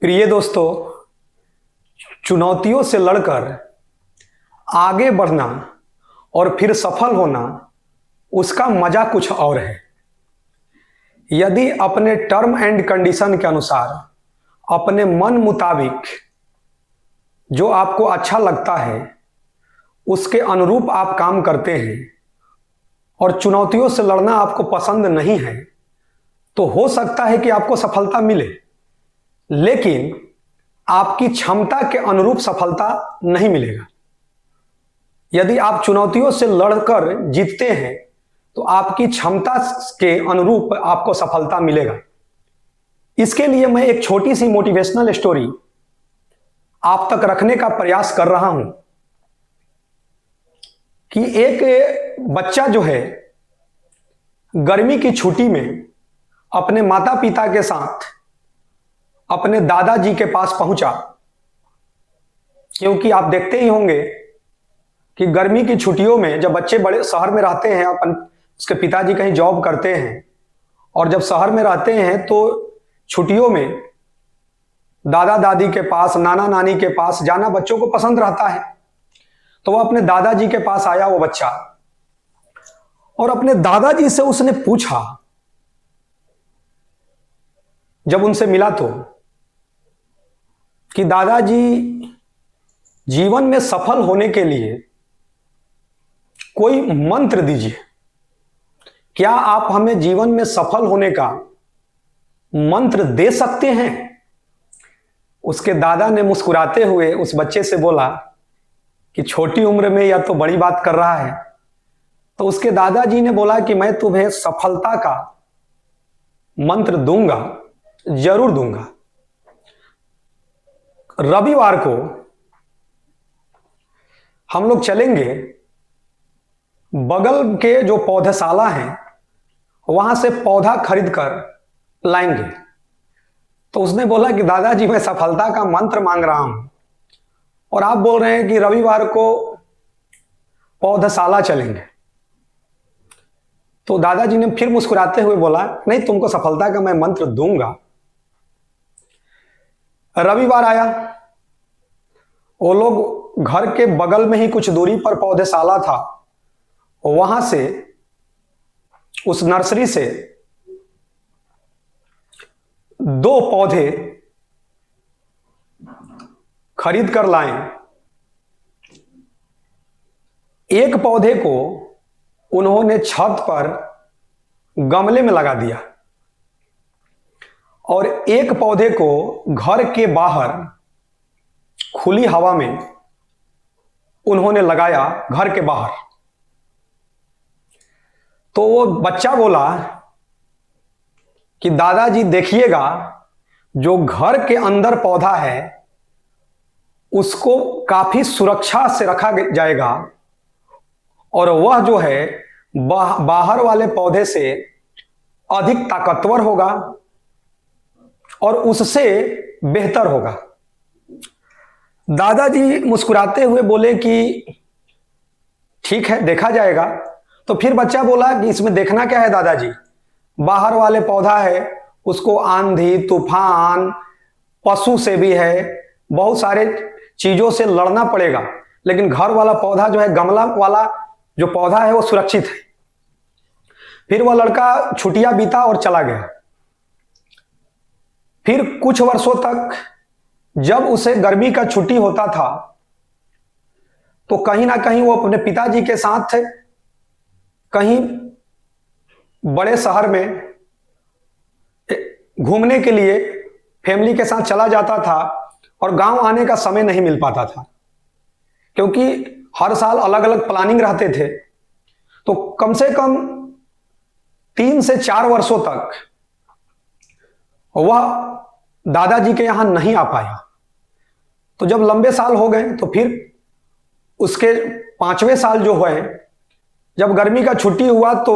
प्रिय दोस्तों, चुनौतियों से लड़कर आगे बढ़ना और फिर सफल होना, उसका मजा कुछ और है। यदि अपने टर्म एंड कंडीशन के अनुसार, अपने मन मुताबिक जो आपको अच्छा लगता है उसके अनुरूप आप काम करते हैं और चुनौतियों से लड़ना आपको पसंद नहीं है, तो हो सकता है कि आपको सफलता मिले, लेकिन आपकी क्षमता के अनुरूप सफलता नहीं मिलेगा। यदि आप चुनौतियों से लड़कर जीतते हैं तो आपकी क्षमता के अनुरूप आपको सफलता मिलेगा। इसके लिए मैं एक छोटी सी मोटिवेशनल स्टोरी आप तक रखने का प्रयास कर रहा हूं कि एक बच्चा जो है गर्मी की छुट्टी में अपने माता पिता के साथ अपने दादाजी के पास पहुंचा, क्योंकि आप देखते ही होंगे कि गर्मी की छुट्टियों में जब बच्चे बड़े शहर में रहते हैं, उसके पिताजी कहीं जॉब करते हैं और जब शहर में रहते हैं तो छुट्टियों में दादा दादी के पास, नाना नानी के पास जाना बच्चों को पसंद रहता है। तो वह अपने दादाजी के पास आया वो बच्चा, और अपने दादाजी से उसने पूछा, जब उनसे मिला तो, कि दादाजी, जीवन में सफल होने के लिए कोई मंत्र दीजिए। क्या आप हमें जीवन में सफल होने का मंत्र दे सकते हैं? उसके दादा ने मुस्कुराते हुए उस बच्चे से बोला कि छोटी उम्र में या तो बड़ी बात कर रहा है। तो उसके दादाजी ने बोला कि मैं तुम्हें सफलता का मंत्र दूंगा, जरूर दूंगा। रविवार को हम लोग चलेंगे, बगल के जो पौधशाला है वहां से पौधा खरीद कर लाएंगे। तो उसने बोला कि दादाजी, मैं सफलता का मंत्र मांग रहा हूं और आप बोल रहे हैं कि रविवार को पौधशाला चलेंगे। तो दादाजी ने फिर मुस्कुराते हुए बोला, नहीं, तुमको सफलता का मैं मंत्र दूंगा। रविवार आया, वो लोग घर के बगल में ही कुछ दूरी पर पौधशाला था, वहां से उस नर्सरी से 2 पौधे खरीद कर लाए। एक पौधे को उन्होंने छत पर गमले में लगा दिया और एक पौधे को घर के बाहर खुली हवा में उन्होंने लगाया, घर के बाहर। तो वो बच्चा बोला कि दादाजी देखिएगा, जो घर के अंदर पौधा है उसको काफी सुरक्षा से रखा जाएगा और वह जो है बाहर वाले पौधे से अधिक ताकतवर होगा और उससे बेहतर होगा। दादाजी मुस्कुराते हुए बोले कि ठीक है, देखा जाएगा। तो फिर बच्चा बोला कि इसमें देखना क्या है दादाजी, बाहर वाले पौधा है, उसको आंधी तूफान, पशु से भी है, बहुत सारे चीजों से लड़ना पड़ेगा, लेकिन घर वाला पौधा जो है, गमला वाला जो पौधा है, वो सुरक्षित है। फिर वह लड़का छुट्टियां बीता और चला गया। फिर कुछ वर्षों तक जब उसे गर्मी का छुट्टी होता था तो कहीं ना कहीं वो अपने पिताजी के साथ कहीं बड़े शहर में घूमने के लिए फैमिली के साथ चला जाता था और गांव आने का समय नहीं मिल पाता था, क्योंकि हर साल अलग अलग प्लानिंग रहते थे। तो कम से कम 3 से 4 वर्षों तक वह दादाजी के यहां नहीं आ पाया। तो जब लंबे साल हो गए तो फिर उसके 5वें साल जो हुए, जब गर्मी का छुट्टी हुआ तो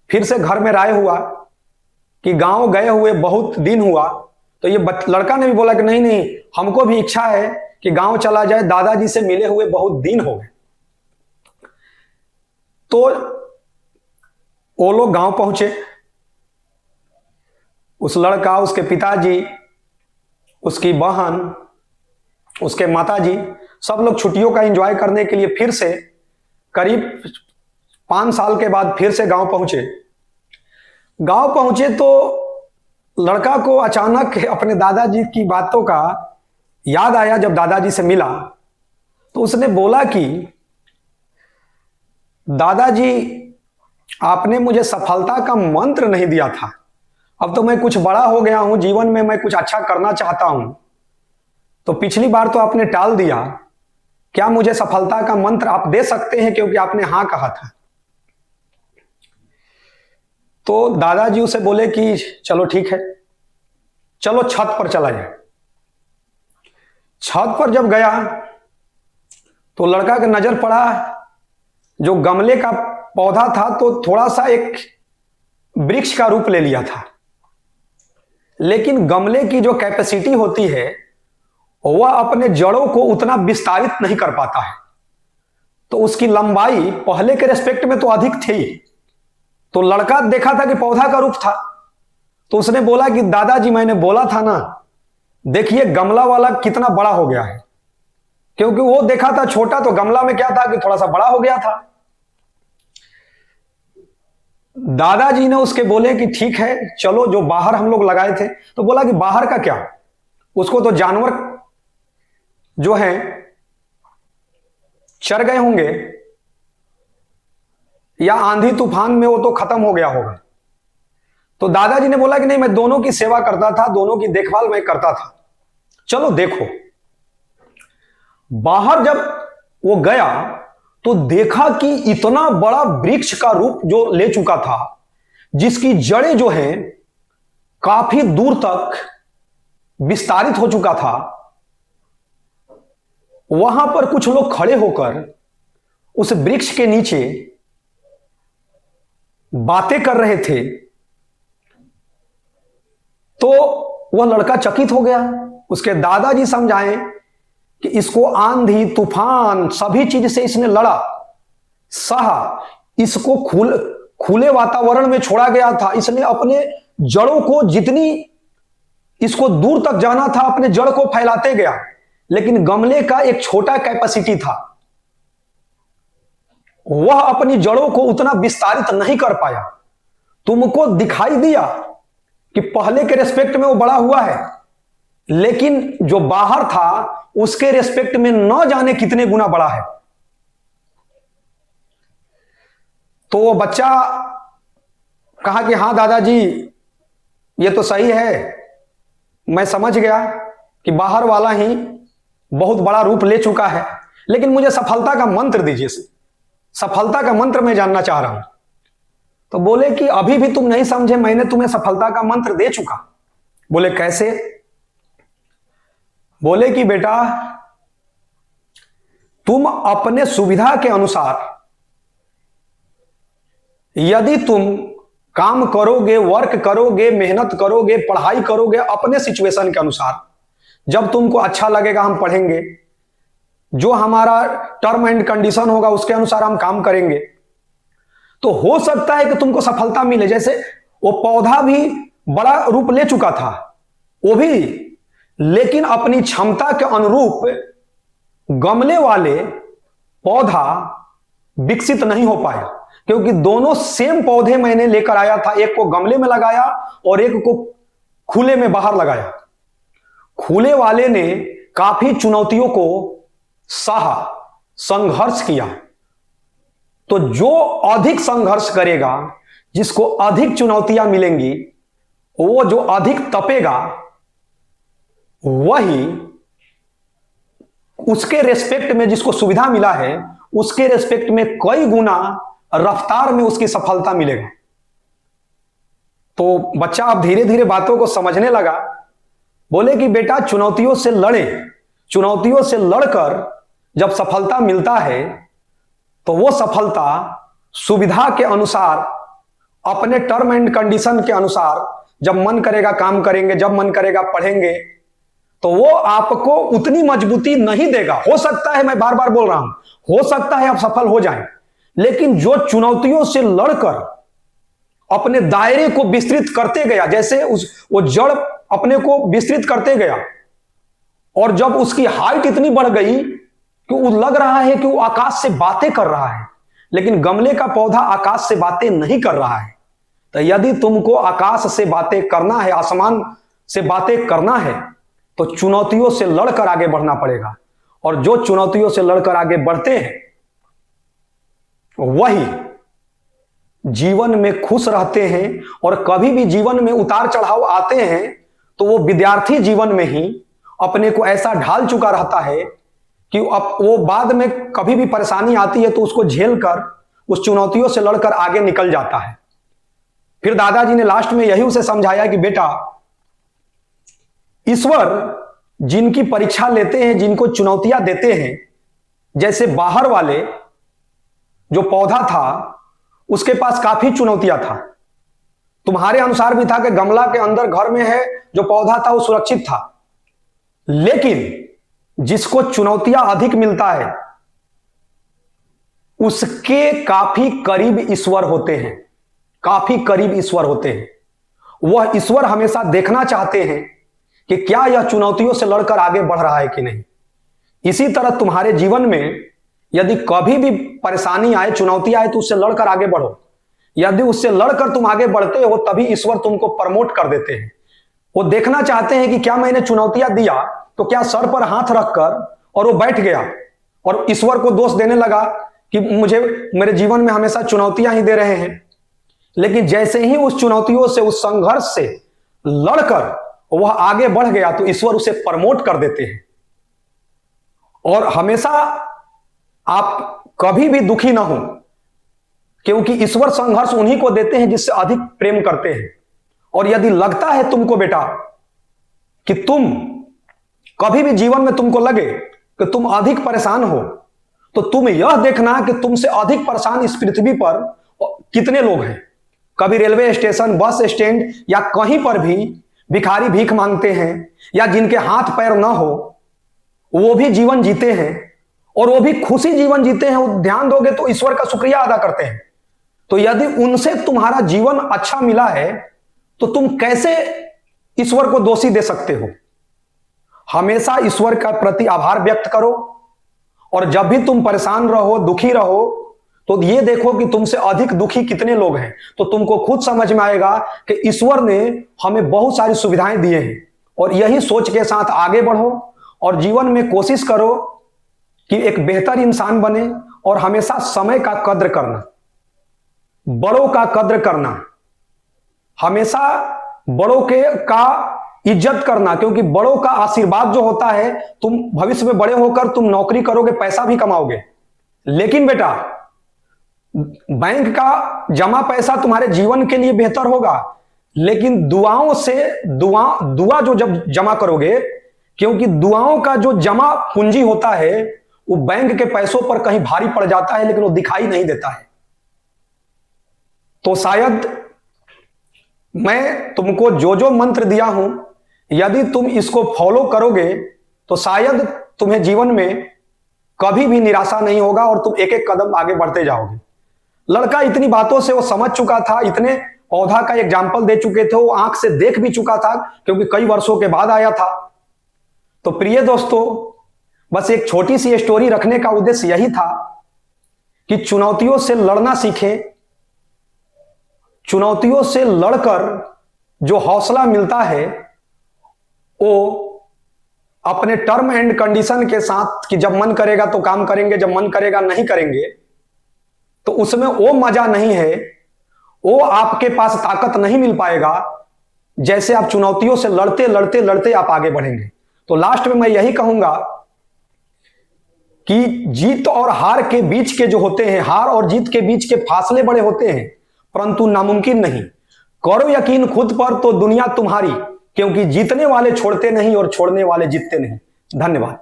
फिर से घर में राय हुआ कि गांव गए हुए बहुत दिन हुआ। तो ये लड़का ने भी बोला कि नहीं नहीं, हमको भी इच्छा है कि गांव चला जाए, दादाजी से मिले हुए बहुत दिन हो गए। तो वो लोग गांव पहुंचे। उस लड़का, उसके पिताजी उसकी बहन, उसके माताजी, सब लोग छुट्टियों का एंजॉय करने के लिए फिर से करीब 5 साल के बाद फिर से गांव पहुंचे। गांव पहुंचे तो लड़का को अचानक अपने दादाजी की बातों का याद आया। जब दादाजी से मिला तो उसने बोला कि दादाजी, आपने मुझे सफलता का मंत्र नहीं दिया था। अब तो मैं कुछ बड़ा हो गया हूं, जीवन में मैं कुछ अच्छा करना चाहता हूं, तो पिछली बार तो आपने टाल दिया, क्या मुझे सफलता का मंत्र आप दे सकते हैं, क्योंकि आपने हां कहा था। तो दादाजी उसे बोले कि चलो ठीक है, चलो छत पर चला जाए। छत पर जब गया तो लड़का का नजर पड़ा, जो गमले का पौधा था तो थोड़ा सा एक वृक्ष का रूप ले लिया था, लेकिन गमले की जो कैपेसिटी होती है वह अपने जड़ों को उतना विस्तारित नहीं कर पाता है, तो उसकी लंबाई पहले के रेस्पेक्ट में तो अधिक थी। तो लड़का देखा था कि पौधा का रूप था, तो उसने बोला कि दादाजी, मैंने बोला था ना, देखिए गमला वाला कितना बड़ा हो गया है। क्योंकि वो देखा था छोटा, तो गमला में क्या था कि थोड़ा सा बड़ा हो गया था। दादाजी ने उसके बोले कि ठीक है, चलो जो बाहर हम लोग लगाए थे। तो बोला कि बाहर का क्या, उसको तो जानवर जो हैं चर गए होंगे, या आंधी तूफान में वो तो खत्म हो गया होगा। तो दादाजी ने बोला कि नहीं, मैं दोनों की सेवा करता था, दोनों की देखभाल मैं करता था, चलो देखो। बाहर जब वो गया तो देखा कि इतना बड़ा वृक्ष का रूप जो ले चुका था, जिसकी जड़ें जो हैं काफी दूर तक विस्तारित हो चुका था। वहां पर कुछ लोग खड़े होकर उस वृक्ष के नीचे बातें कर रहे थे। तो वह लड़का चकित हो गया। उसके दादाजी समझाए कि इसको आंधी तूफान सभी चीज से इसने लड़ा, सहा, इसको खुले वातावरण में छोड़ा गया था, इसने अपने जड़ों को, जितनी इसको दूर तक जाना था, अपने जड़ को फैलाते गया, लेकिन गमले का एक छोटा कैपेसिटी था, वह अपनी जड़ों को उतना विस्तारित नहीं कर पाया। तुमको दिखाई दिया कि पहले के रेस्पेक्ट में वो बड़ा हुआ है, लेकिन जो बाहर था उसके रेस्पेक्ट में न जाने कितने गुना बड़ा है। तो वो बच्चा कहा कि हाँ दादाजी, ये तो सही है, मैं समझ गया कि बाहर वाला ही बहुत बड़ा रूप ले चुका है, लेकिन मुझे सफलता का मंत्र दीजिए, सफलता का मंत्र मैं जानना चाह रहा हूं। तो बोले कि अभी भी तुम नहीं समझे, मैंने तुम्हें सफलता का मंत्र दे चुका। बोले कैसे? बोले कि बेटा, तुम अपने सुविधा के अनुसार यदि तुम काम करोगे, वर्क करोगे, मेहनत करोगे, पढ़ाई करोगे अपने सिचुएशन के अनुसार, जब तुमको अच्छा लगेगा हम पढ़ेंगे, जो हमारा टर्म एंड कंडीशन होगा उसके अनुसार हम काम करेंगे, तो हो सकता है कि तुमको सफलता मिले। जैसे वो पौधा भी बड़ा रूप ले चुका था, वो भी, लेकिन अपनी क्षमता के अनुरूप गमले वाले पौधा विकसित नहीं हो पाया, क्योंकि दोनों सेम पौधे मैंने लेकर आया था, एक को गमले में लगाया और एक को खुले में बाहर लगाया। खुले वाले ने काफी चुनौतियों को सहा, संघर्ष किया। तो जो अधिक संघर्ष करेगा, जिसको अधिक चुनौतियां मिलेंगी, वो जो अधिक तपेगा, वही उसके रेस्पेक्ट में जिसको सुविधा मिला है, उसके रेस्पेक्ट में कई गुना रफ्तार में उसकी सफलता मिलेगा। तो बच्चा अब धीरे धीरे बातों को समझने लगा। बोले कि बेटा, चुनौतियों से लड़े, चुनौतियों से लड़कर जब सफलता मिलता है तो वो सफलता सुविधा के अनुसार, अपने टर्म एंड कंडीशन के अनुसार, जब मन करेगा काम करेंगे, जब मन करेगा पढ़ेंगे, तो वो आपको उतनी मजबूती नहीं देगा। हो सकता है, मैं बार बार बोल रहा हूं, हो सकता है आप सफल हो जाएं, लेकिन जो चुनौतियों से लड़कर अपने दायरे को विस्तृत करते गया, जैसे वो जड़ अपने को विस्तृत करते गया, और जब उसकी हाइट इतनी बढ़ गई कि वो लग रहा है कि वो आकाश से बातें कर रहा है, लेकिन गमले का पौधा आकाश से बातें नहीं कर रहा है। तो यदि तुमको आकाश से बातें करना है, आसमान से बातें करना है, तो चुनौतियों से लड़कर आगे बढ़ना पड़ेगा। और जो चुनौतियों से लड़कर आगे बढ़ते हैं वही जीवन में खुश रहते हैं। और कभी भी जीवन में उतार चढ़ाव आते हैं तो वो विद्यार्थी जीवन में ही अपने को ऐसा ढाल चुका रहता है कि अब वो बाद में कभी भी परेशानी आती है तो उसको झेल कर, उस चुनौतियों से लड़कर आगे निकल जाता है। फिर दादाजी ने लास्ट में यही उसे समझाया कि बेटा, ईश्वर जिनकी परीक्षा लेते हैं, जिनको चुनौतियां देते हैं, जैसे बाहर वाले जो पौधा था उसके पास काफी चुनौतियां था। तुम्हारे अनुसार भी था कि गमला के अंदर घर में है, जो पौधा था वो सुरक्षित था। लेकिन जिसको चुनौतियां अधिक मिलता है उसके काफी करीब ईश्वर होते हैं, काफी करीब ईश्वर होते हैं। वह ईश्वर हमेशा देखना चाहते हैं कि क्या यह चुनौतियों से लड़कर आगे बढ़ रहा है कि नहीं। इसी तरह तुम्हारे जीवन में यदि कभी भी परेशानी आए, चुनौती आए, तो उससे लड़कर आगे बढ़ो। यदि उससे लड़कर तुम आगे बढ़ते हो तभी ईश्वर तुमको प्रमोट कर देते हैं। वो देखना चाहते हैं कि क्या मैंने चुनौतियां दिया तो क्या सर पर हाथ रखकर और वो बैठ गया और ईश्वर को दोष देने लगा कि मुझे मेरे जीवन में हमेशा चुनौतियां ही दे रहे हैं। लेकिन जैसे ही उस चुनौतियों से, उस संघर्ष से लड़कर वह आगे बढ़ गया तो ईश्वर उसे प्रमोट कर देते हैं। और हमेशा आप कभी भी दुखी ना हो, क्योंकि ईश्वर संघर्ष उन्हीं को देते हैं जिससे अधिक प्रेम करते हैं। और यदि लगता है तुमको बेटा कि तुम कभी भी जीवन में तुमको लगे कि तुम अधिक परेशान हो, तो तुम यह देखना कि तुमसे अधिक परेशान इस पृथ्वी पर कितने लोग हैं। कभी रेलवे स्टेशन, बस स्टैंड या कहीं पर भी भिखारी भीख मांगते हैं, या जिनके हाथ पैर ना हो वो भी जीवन जीते हैं और वो भी खुशी जीवन जीते हैं। ध्यान दोगे तो ईश्वर का शुक्रिया अदा करते हैं। तो यदि उनसे तुम्हारा जीवन अच्छा मिला है तो तुम कैसे ईश्वर को दोषी दे सकते हो। हमेशा ईश्वर का प्रति आभार व्यक्त करो। और जब भी तुम परेशान रहो, दुखी रहो, तो ये देखो कि तुमसे अधिक दुखी कितने लोग हैं। तो तुमको खुद समझ में आएगा कि ईश्वर ने हमें बहुत सारी सुविधाएं दिए हैं। और यही सोच के साथ आगे बढ़ो और जीवन में कोशिश करो कि एक बेहतर इंसान बने। और हमेशा समय का कद्र करना, बड़ों का कद्र करना, हमेशा बड़ों के का इज्जत करना, क्योंकि बड़ों का आशीर्वाद जो होता है, तुम भविष्य में बड़े होकर तुम नौकरी करोगे, पैसा भी कमाओगे। लेकिन बेटा, बैंक का जमा पैसा तुम्हारे जीवन के लिए बेहतर होगा, लेकिन दुआओं से दुआ जो जब जमा करोगे, क्योंकि दुआओं का जो जमा पूंजी होता है वो बैंक के पैसों पर कहीं भारी पड़ जाता है, लेकिन वो दिखाई नहीं देता है। तो शायद मैं तुमको जो जो मंत्र दिया हूं, यदि तुम इसको फॉलो करोगे तो शायद तुम्हें जीवन में कभी भी निराशा नहीं होगा और तुम एक एक कदम आगे बढ़ते जाओगे। लड़का इतनी बातों से वो समझ चुका था, इतने पौधा का एग्जाम्पल दे चुके थे, वो आंख से देख भी चुका था, क्योंकि कई वर्षों के बाद आया था। तो प्रिय दोस्तों, बस एक छोटी सी स्टोरी रखने का उद्देश्य यही था कि चुनौतियों से लड़ना सीखें। चुनौतियों से लड़कर जो हौसला मिलता है वो अपने टर्म एंड कंडीशन के साथ, कि जब मन करेगा तो काम करेंगे, जब मन करेगा नहीं करेंगे, तो उसमें वो मजा नहीं है, वो आपके पास ताकत नहीं मिल पाएगा जैसे आप चुनौतियों से लड़ते लड़ते लड़ते आप आगे बढ़ेंगे। तो लास्ट में मैं यही कहूंगा कि जीत और हार के बीच के जो होते हैं, हार और जीत के बीच के फासले बड़े होते हैं, परंतु नामुमकिन नहीं। करो यकीन खुद पर तो दुनिया तुम्हारी, क्योंकि जीतने वाले छोड़ते नहीं और छोड़ने वाले जीतते नहीं। धन्यवाद।